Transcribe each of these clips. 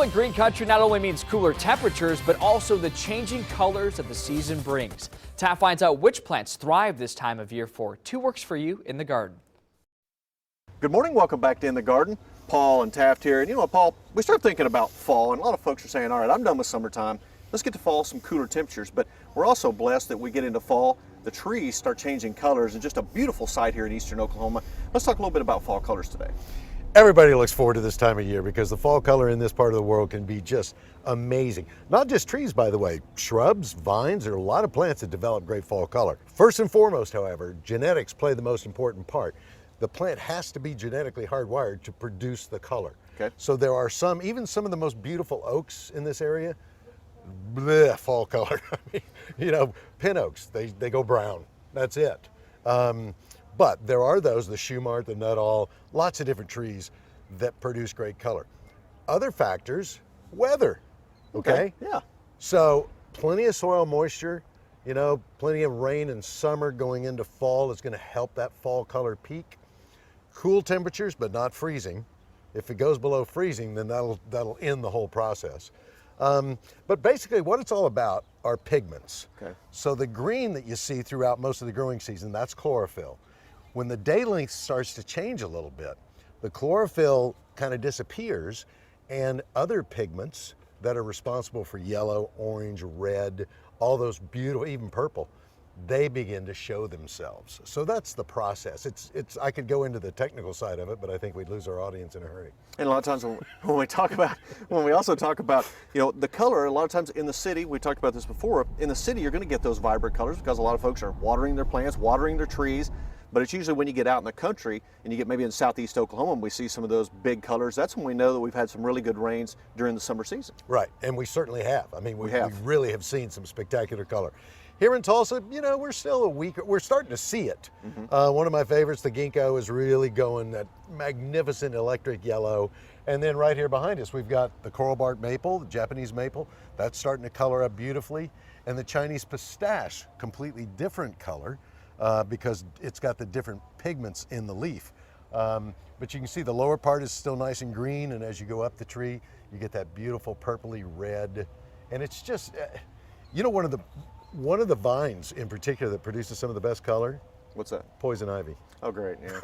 Fall in green country not only means cooler temperatures, but also the changing colors that the season brings. Taft finds out which plants thrive this time of year for 2 Works for You in the Garden. Good morning, welcome back to In the Garden. Paul and Taft here. And you know what, Paul, we start thinking about fall, and a lot of folks are saying, all right, I'm done with summertime. Let's get to fall, some cooler temperatures. But we're also blessed that we get into fall, the trees start changing colors, and just a beautiful sight here in eastern Oklahoma. Let's talk a little bit about fall colors today. Everybody looks forward to this time of year because the fall color in this part of the world can be just amazing. Not just trees, by the way, shrubs, vines, there are a lot of plants that develop great fall color. First and foremost, however, genetics play the most important part. The plant has to be genetically hardwired to produce the color. Okay. So there are some, even some of the most beautiful oaks in this area, bleh, fall color. I mean, you know, pin oaks, they go brown, that's it. But there are those, the Shumart, the Nuttall, lots of different trees that produce great color. Other factors, weather, okay? Yeah. So plenty of soil moisture, you know, plenty of rain in summer going into fall is gonna help that fall color peak. Cool temperatures, but not freezing. If it goes below freezing, then that'll end the whole process. But basically what it's all about are pigments. Okay. So the green that you see throughout most of the growing season, that's chlorophyll. When the day length starts to change a little bit, the chlorophyll kind of disappears and other pigments that are responsible for yellow, orange, red, all those beautiful, even purple, they begin to show themselves. So that's the process. I could go into the technical side of it, but I think we'd lose our audience in a hurry. And a lot of times when we also talk about, you know, the color, a lot of times in the city, we talked about this before, in the city you're going to get those vibrant colors because a lot of folks are watering their plants, watering their trees. But it's usually when you get out in the country and you get maybe in southeast Oklahoma and we see some of those big colors, that's when we know that we've had some really good rains during the summer season. Right, and we certainly have. I mean, we have. really have seen some spectacular color. Here in Tulsa, you know, we're still we're starting to see it. Mm-hmm. One of my favorites, the ginkgo, is really going that magnificent electric yellow. And then right here behind us, we've got the coral bark maple, the Japanese maple, that's starting to color up beautifully. And the Chinese pistache, completely different color. Because it's got the different pigments in the leaf. But you can see the lower part is still nice and green, and as you go up the tree, you get that beautiful purpley red. And it's just, you know, one of the vines in particular that produces some of the best color? What's that? Poison ivy. Oh, great, yeah.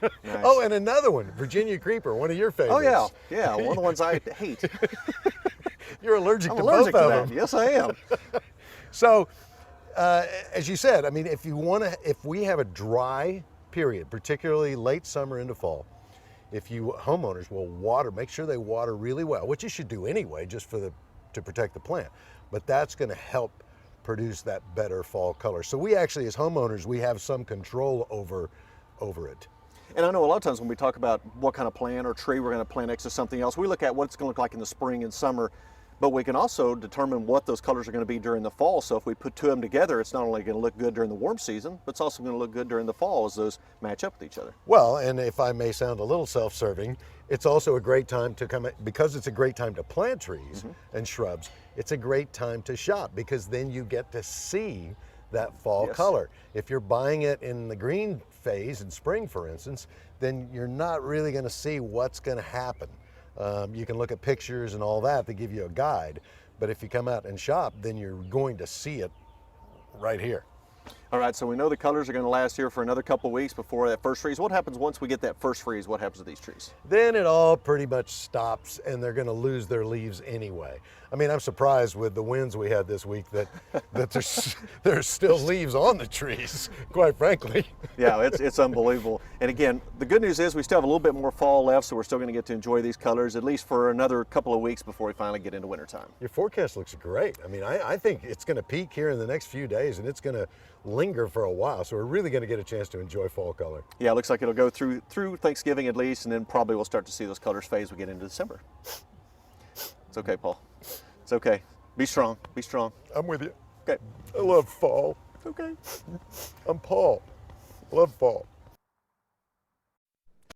Nice. Oh, and another one, Virginia creeper, one of your favorites. Oh, yeah, one of the ones I hate. You're allergic I'm to allergic both to of that. them. Yes, I am. So, as you said, I mean, if we have a dry period, particularly late summer into fall, if you homeowners will water, make sure they water really well, which you should do anyway, just to protect the plant. But that's going to help produce that better fall color. So we actually, as homeowners, we have some control over it. And I know a lot of times when we talk about what kind of plant or tree we're going to plant next to something else, we look at what it's going to look like in the spring and summer. But we can also determine what those colors are going to be during the fall. So if we put two of them together, it's not only going to look good during the warm season, but it's also going to look good during the fall as those match up with each other. Well, and if I may sound a little self-serving, it's also a great time to because it's a great time to plant trees and shrubs, it's a great time to shop because then you get to see that fall color. If you're buying it in the green phase in spring, for instance, then you're not really going to see what's going to happen. You can look at pictures and all that give you a guide, but if you come out and shop, then you're going to see it right here. All right, so we know the colors are going to last here for another couple of weeks before that first freeze. What happens once we get that first freeze? What happens to these trees? Then it all pretty much stops and they're going to lose their leaves anyway. I mean, I'm surprised with the winds we had this week that there's still leaves on the trees, quite frankly. Yeah, it's unbelievable. And again, the good news is we still have a little bit more fall left, so we're still going to get to enjoy these colors at least for another couple of weeks before we finally get into wintertime. Your forecast looks great. I mean, I think it's going to peak here in the next few days and it's going to linger for a while, so we're really going to get a chance to enjoy fall color. Yeah, it looks like it'll go through Thanksgiving at least, and then probably we'll start to see those colors fade as we get into December. It's okay, Paul. It's okay. Be strong. Be strong. I'm with you. Okay. I love fall. It's okay. I'm Paul. Love fall.